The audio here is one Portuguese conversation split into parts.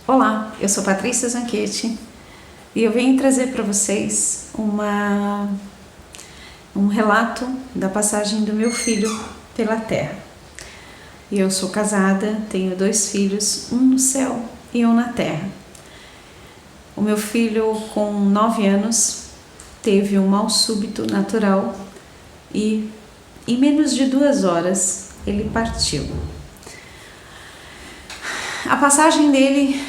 Olá, eu sou Patrícia Zanchetti e eu venho trazer para vocês um relato da passagem do meu filho pela Terra. Eu sou casada, tenho 2 filhos, um no céu e um na Terra. O meu filho, com 9 anos, teve um mal súbito natural e em menos de 2 horas ele partiu. A passagem dele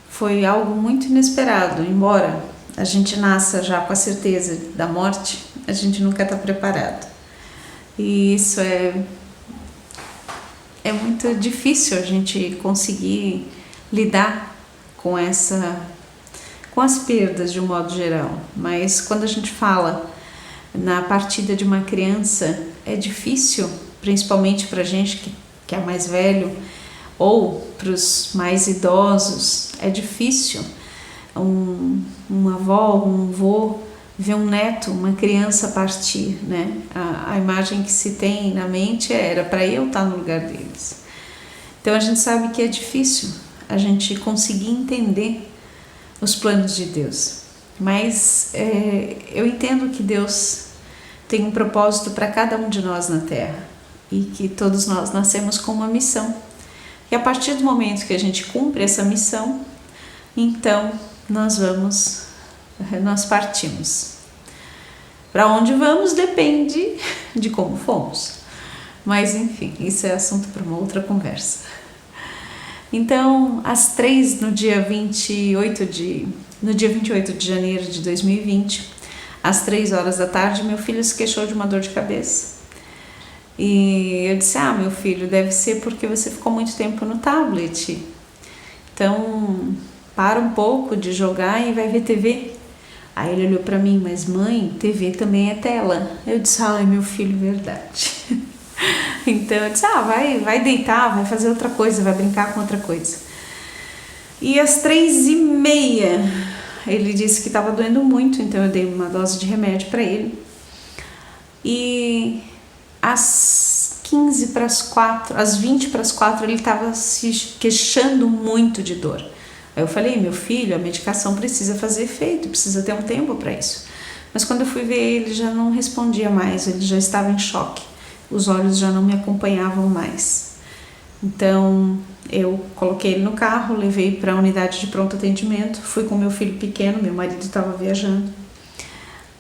foi algo muito inesperado. Embora a gente nasça já com a certeza da morte, a gente nunca está preparado. E isso é muito difícil a gente conseguir lidar com as perdas de um modo geral. Mas quando a gente fala na partida de uma criança, é difícil, principalmente para a gente que é mais velho, ou para os mais idosos, é difícil uma avó, um avô ver um neto, uma criança partir, né? A imagem que se tem na mente era para eu estar no lugar deles. Então a gente sabe que é difícil a gente conseguir entender os planos de Deus, mas eu entendo que Deus tem um propósito para cada um de nós na Terra e que todos nós nascemos com uma missão. E a partir do momento que a gente cumpre essa missão, então nós partimos. Para onde vamos depende de como fomos. Mas enfim, isso é assunto para uma outra conversa. Então, às 3, no dia 28 de janeiro de 2020, às 3 horas da tarde, meu filho se queixou de uma dor de cabeça. E eu disse, meu filho, deve ser porque você ficou muito tempo no tablet. Então, para um pouco de jogar e vai ver TV. Aí ele olhou para mim, mas mãe, TV também é tela. Eu disse, meu filho, verdade. Então eu disse, vai deitar, vai fazer outra coisa, vai brincar com outra coisa. E às 3h30, ele disse que estava doendo muito, então eu dei uma dose de remédio para ele. E às 15 para as 4, às 20 para as 4, ele estava se queixando muito de dor. Aí eu falei, meu filho, a medicação precisa fazer efeito, precisa ter um tempo para isso. Mas quando eu fui ver ele, já não respondia mais, ele já estava em choque. Os olhos já não me acompanhavam mais. Então eu coloquei ele no carro, levei para a unidade de pronto atendimento, fui com meu filho pequeno, meu marido estava viajando.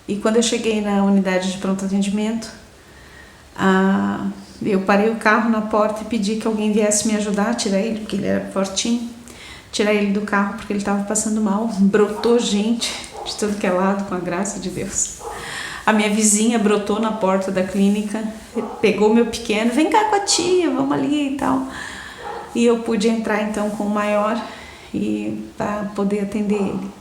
E quando eu cheguei na unidade de pronto atendimento, eu parei o carro na porta e pedi que alguém viesse me ajudar a tirar ele, porque ele era fortinho, tirar ele do carro porque ele estava passando mal. Brotou gente de tudo que é lado, com a graça de Deus. A minha vizinha brotou na porta da clínica, pegou meu pequeno, vem cá com a tia, vamos ali e tal. E eu pude entrar então com o maior para poder atender ele.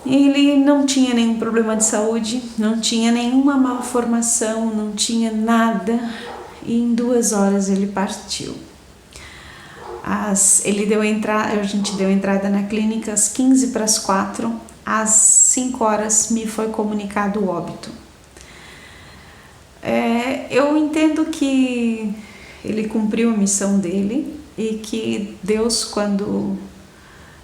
Ele não tinha nenhum problema de saúde, não tinha nenhuma malformação, não tinha nada. E em 2 horas ele partiu. A gente deu entrada na clínica às 15 para as 4. Às 5 horas me foi comunicado o óbito. Eu entendo que ele cumpriu a missão dele e que Deus,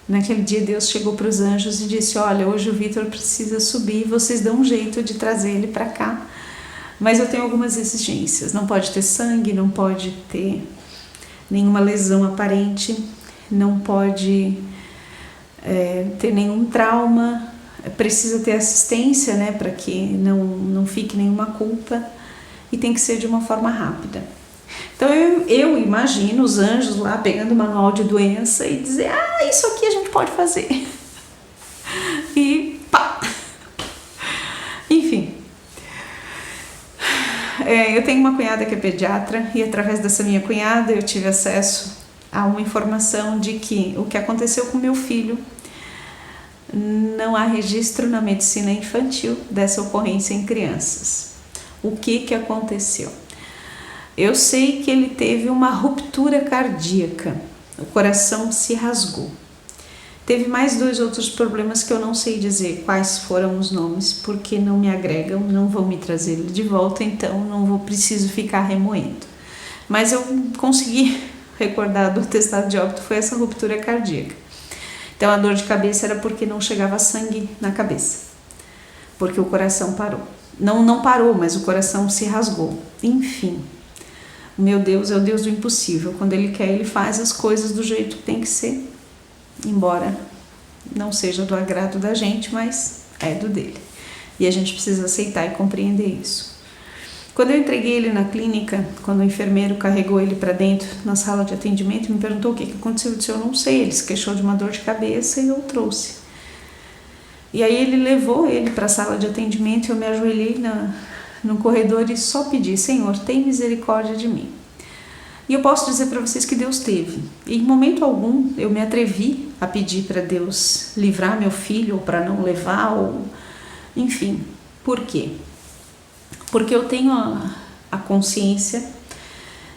naquele dia Deus chegou para os anjos e disse, olha, hoje o Vitor precisa subir, vocês dão um jeito de trazer ele para cá, mas eu tenho algumas exigências, não pode ter sangue, não pode ter nenhuma lesão aparente, não pode ter nenhum trauma, precisa ter assistência, né, para que não fique nenhuma culpa, e tem que ser de uma forma rápida. Então eu imagino os anjos lá pegando o manual de doença e dizer, isso aqui a gente pode fazer. E pá! Enfim. Eu tenho uma cunhada que é pediatra e através dessa minha cunhada eu tive acesso a uma informação de que o que aconteceu com meu filho, não há registro na medicina infantil dessa ocorrência em crianças. O que aconteceu? Eu sei que ele teve uma ruptura cardíaca, o coração se rasgou. Teve mais 2 outros problemas que eu não sei dizer quais foram os nomes, porque não me agregam, não vão me trazer ele de volta, então não preciso ficar remoendo. Mas eu consegui recordar do atestado de óbito foi essa ruptura cardíaca. Então a dor de cabeça era porque não chegava sangue na cabeça, porque o coração parou. Não parou, mas o coração se rasgou. Enfim, o meu Deus é o Deus do impossível. Quando Ele quer, Ele faz as coisas do jeito que tem que ser, embora não seja do agrado da gente, mas é do dele. E a gente precisa aceitar e compreender isso. Quando eu entreguei ele na clínica, quando o enfermeiro carregou ele para dentro na sala de atendimento, me perguntou o que aconteceu. Eu disse, eu não sei, ele se queixou de uma dor de cabeça e eu trouxe. E aí ele levou ele para a sala de atendimento e eu me ajoelhei no corredor e só pedi, Senhor, tem misericórdia de mim. E eu posso dizer para vocês que Deus teve. E em momento algum eu me atrevi a pedir para Deus livrar meu filho ou para não levar, ou enfim. Por quê? Porque eu tenho a consciência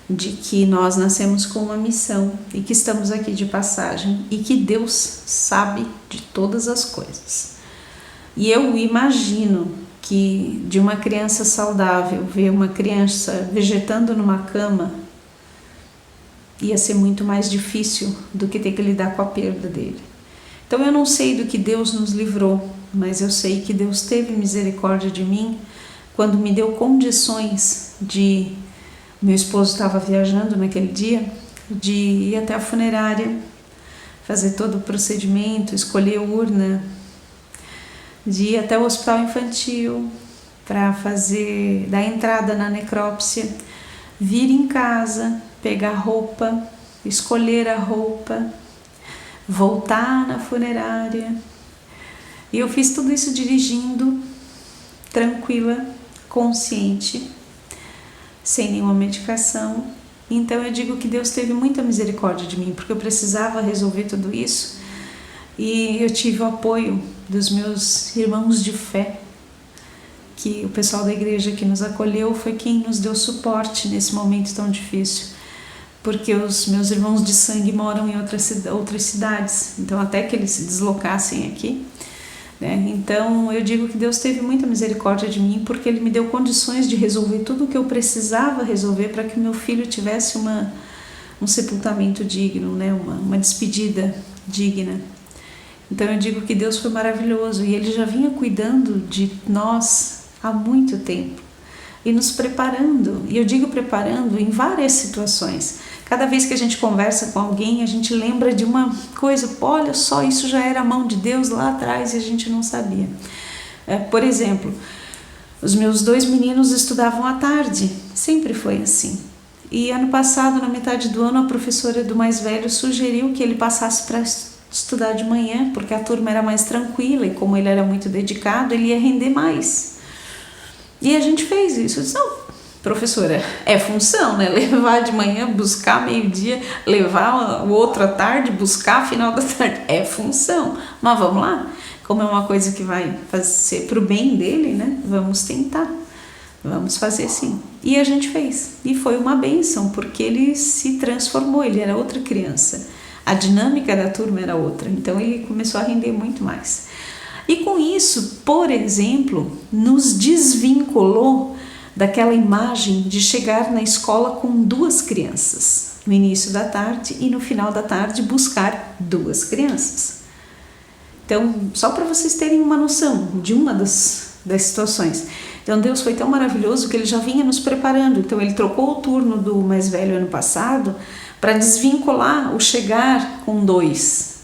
de que nós nascemos com uma missão e que estamos aqui de passagem e que Deus sabe de todas as coisas. E eu imagino que de uma criança saudável ver uma criança vegetando numa cama ia ser muito mais difícil do que ter que lidar com a perda dele. Então eu não sei do que Deus nos livrou, mas eu sei que Deus teve misericórdia de mim quando me deu condições de... Meu esposo estava viajando naquele dia, de ir até a funerária, fazer todo o procedimento, escolher urna, de ir até o hospital infantil para dar entrada na necrópsia, vir em casa, pegar roupa, escolher a roupa, voltar na funerária. E eu fiz tudo isso dirigindo, tranquila, consciente, sem nenhuma medicação. Então eu digo que Deus teve muita misericórdia de mim, porque eu precisava resolver tudo isso e eu tive o apoio dos meus irmãos de fé, que o pessoal da igreja que nos acolheu foi quem nos deu suporte nesse momento tão difícil, porque os meus irmãos de sangue moram em outras cidades, então até que eles se deslocassem aqui, né? Então eu digo que Deus teve muita misericórdia de mim, porque Ele me deu condições de resolver tudo o que eu precisava resolver para que meu filho tivesse um sepultamento digno, né? Uma despedida digna. Então eu digo que Deus foi maravilhoso e Ele já vinha cuidando de nós há muito tempo e nos preparando, e eu digo preparando em várias situações. Cada vez que a gente conversa com alguém, a gente lembra de uma coisa, olha só, isso já era a mão de Deus lá atrás e a gente não sabia. Por exemplo, os meus 2 meninos estudavam à tarde, sempre foi assim. E ano passado, na metade do ano, a professora do mais velho sugeriu que ele passasse para estudar de manhã, porque a turma era mais tranquila e como ele era muito dedicado, ele ia render mais. E a gente fez isso. Eu disse, não, professora, é função, né? Levar de manhã, buscar meio-dia, levar o outro à tarde, buscar final da tarde. É função. Mas vamos lá? Como é uma coisa que vai ser pro bem dele, né? Vamos tentar. Vamos fazer sim. E a gente fez. E foi uma bênção, porque ele se transformou, ele era outra criança. A dinâmica da turma era outra. Então ele começou a render muito mais. E com isso, por exemplo, nos desvinculou daquela imagem de chegar na escola com 2 crianças, no início da tarde e no final da tarde buscar 2 crianças. Então, só para vocês terem uma noção de uma das situações. Então, Deus foi tão maravilhoso que Ele já vinha nos preparando. Então, Ele trocou o turno do mais velho ano passado para desvincular o chegar com 2.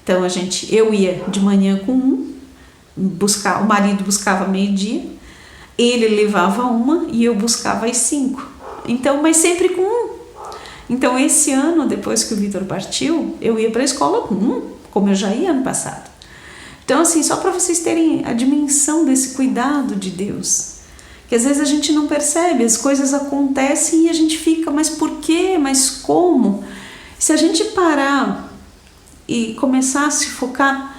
Então, eu ia de manhã com 1, o marido buscava meio-dia, ele levava 1 e eu buscava às 5. Então, mas sempre com 1. Então, esse ano, depois que o Vitor partiu, eu ia para a escola com 1, como eu já ia ano passado. Então, assim, só para vocês terem a dimensão desse cuidado de Deus, que às vezes a gente não percebe, as coisas acontecem e a gente fica, mas por quê? Mas como? Se a gente parar e começar a se focar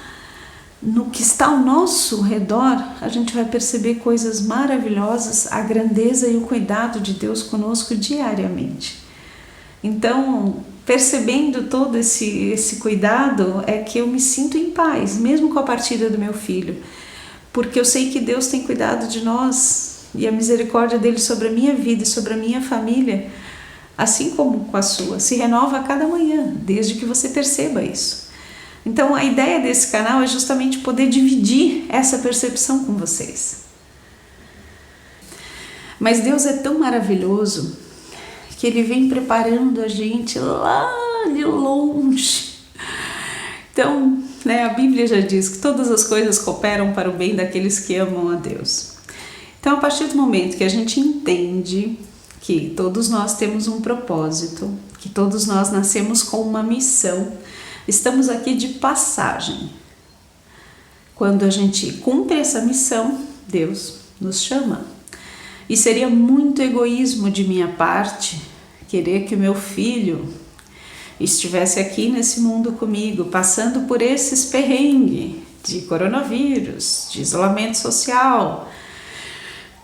no que está ao nosso redor, a gente vai perceber coisas maravilhosas, a grandeza e o cuidado de Deus conosco diariamente. Então, percebendo todo esse cuidado, é que eu me sinto em paz, mesmo com a partida do meu filho, porque eu sei que Deus tem cuidado de nós e a misericórdia dele sobre a minha vida e sobre a minha família, assim como com a sua, se renova a cada manhã, desde que você perceba isso. Então a ideia desse canal é justamente poder dividir essa percepção com vocês. Mas Deus é tão maravilhoso que Ele vem preparando a gente lá de longe. Então, a Bíblia já diz que todas as coisas cooperam para o bem daqueles que amam a Deus. Então, a partir do momento que a gente entende que todos nós temos um propósito, que todos nós nascemos com uma missão, estamos aqui de passagem. Quando a gente cumpre essa missão, Deus nos chama. E seria muito egoísmo de minha parte querer que o meu filho estivesse aqui nesse mundo comigo, passando por esses perrengues de coronavírus, de isolamento social,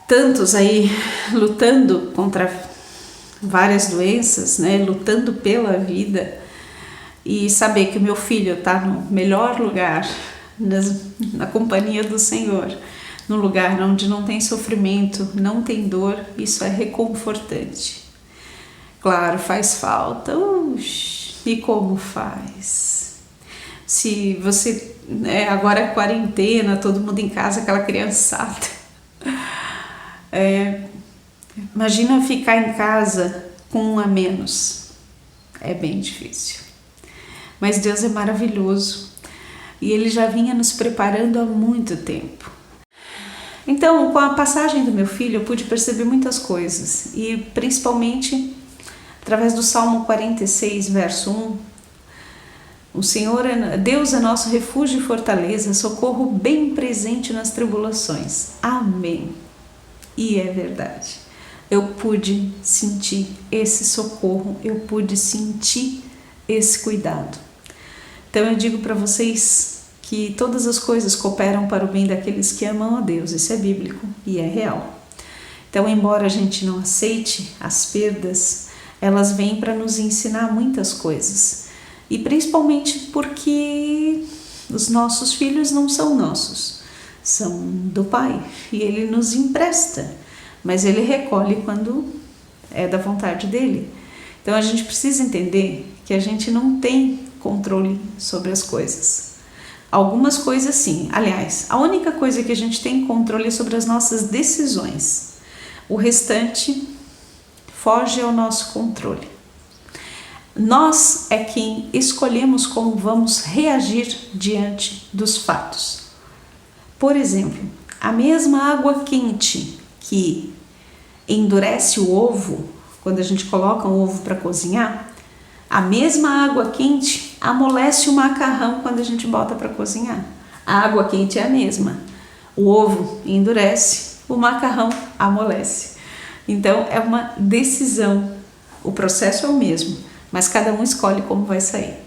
tantos aí lutando contra várias doenças, lutando pela vida, e saber que o meu filho está no melhor lugar, na companhia do Senhor, num lugar onde não tem sofrimento, não tem dor, isso é reconfortante. Claro, faz falta, e como faz? Se você, agora é quarentena, todo mundo em casa, aquela criançada, imagina ficar em casa com um a menos, é bem difícil. Mas Deus é maravilhoso e Ele já vinha nos preparando há muito tempo. Então, com a passagem do meu filho, eu pude perceber muitas coisas, e principalmente através do Salmo 46, verso 1, Deus é nosso refúgio e fortaleza, socorro bem presente nas tribulações. Amém. E é verdade. Eu pude sentir esse socorro, eu pude sentir esse cuidado. Então eu digo para vocês que todas as coisas cooperam para o bem daqueles que amam a Deus. Isso é bíblico e é real. Então, embora a gente não aceite as perdas, elas vêm para nos ensinar muitas coisas. E principalmente porque os nossos filhos não são nossos, são do Pai. E Ele nos empresta, mas Ele recolhe quando é da vontade dEle. Então, a gente precisa entender que a gente não tem controle sobre as coisas. Algumas coisas sim. Aliás, a única coisa que a gente tem controle é sobre as nossas decisões. O restante foge ao nosso controle. Nós é quem escolhemos como vamos reagir diante dos fatos. Por exemplo, a mesma água quente que endurece o ovo, quando a gente coloca um ovo para cozinhar, a mesma água quente amolece o macarrão quando a gente bota para cozinhar. A água quente é a mesma. O ovo endurece, o macarrão amolece. Então é uma decisão. O processo é o mesmo, mas cada um escolhe como vai sair.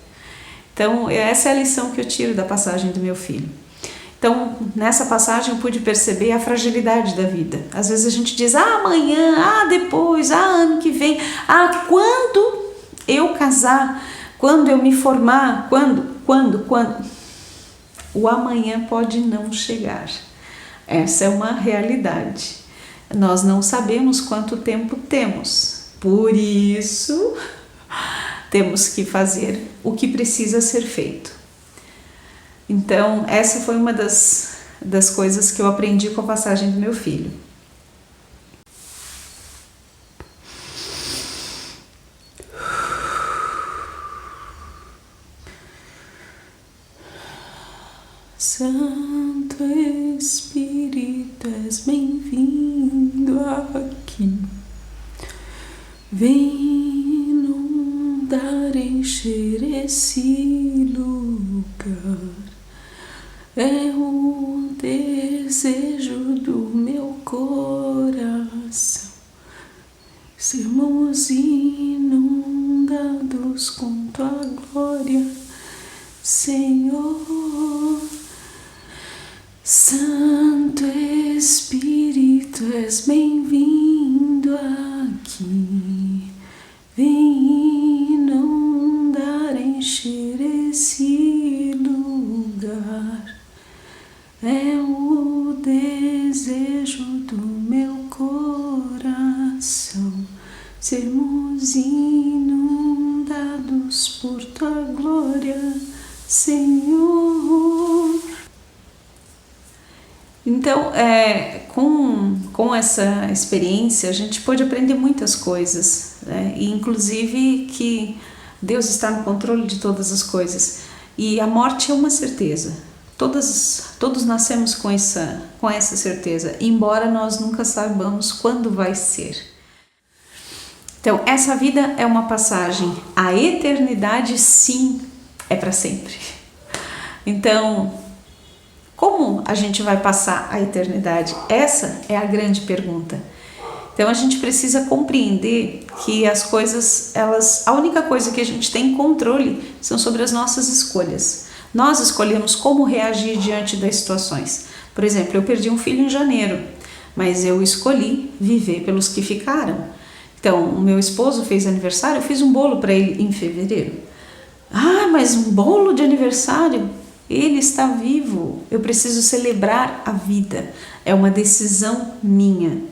Então essa é a lição que eu tiro da passagem do meu filho. Então nessa passagem eu pude perceber a fragilidade da vida. Às vezes a gente diz, amanhã, depois, ano que vem, quando eu casar, quando eu me formar, quando? O amanhã pode não chegar. Essa é uma realidade. Nós não sabemos quanto tempo temos. Por isso, temos que fazer o que precisa ser feito. Então, essa foi uma das coisas que eu aprendi com a passagem do meu filho. Santo Espírito, és bem-vindo aqui. Vem inundar, encher esse lugar. É o desejo do meu coração. Sermos inundados com tua glória, Senhor. Santo Espírito, és bem-vindo aqui. Vem inundar, encher esse lugar. É o desejo do meu coração. sermos inundados por tua glória, Senhor. Então, com essa experiência, a gente pode aprender muitas coisas, né? E inclusive que Deus está no controle de todas as coisas. E a morte é uma certeza. Todos nascemos com essa certeza, embora nós nunca saibamos quando vai ser. Então, essa vida é uma passagem. A eternidade, sim, é para sempre. Então, como a gente vai passar a eternidade? Essa é a grande pergunta. Então a gente precisa compreender que as coisas, a única coisa que a gente tem controle são sobre as nossas escolhas. Nós escolhemos como reagir diante das situações. Por exemplo, eu perdi um filho em janeiro, mas eu escolhi viver pelos que ficaram. Então, o meu esposo fez aniversário, eu fiz um bolo para ele em fevereiro. Ah, mas um bolo de aniversário? Ele está vivo, eu preciso celebrar a vida, é uma decisão minha.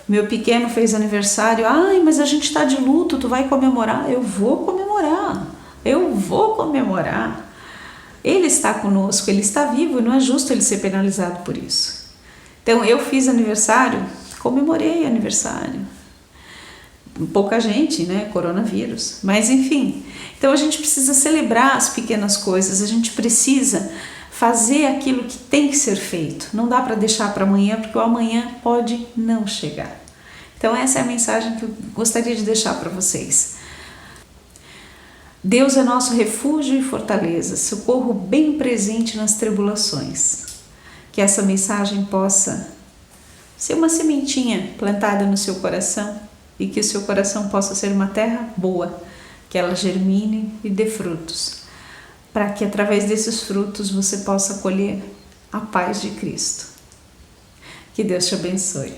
Meu pequeno fez aniversário, ai, mas a gente está de luto, tu vai comemorar? Eu vou comemorar. Ele está conosco, ele está vivo, não é justo ele ser penalizado por isso. Então eu fiz aniversário, comemorei aniversário. Pouca gente, né? Coronavírus. Mas enfim, então a gente precisa celebrar as pequenas coisas, a gente precisa fazer aquilo que tem que ser feito. Não dá para deixar para amanhã, porque o amanhã pode não chegar. Então essa é a mensagem que eu gostaria de deixar para vocês. Deus é nosso refúgio e fortaleza, socorro bem presente nas tribulações. Que essa mensagem possa ser uma sementinha plantada no seu coração e que o seu coração possa ser uma terra boa, que ela germine e dê frutos, para que através desses frutos você possa colher a paz de Cristo. Que Deus te abençoe.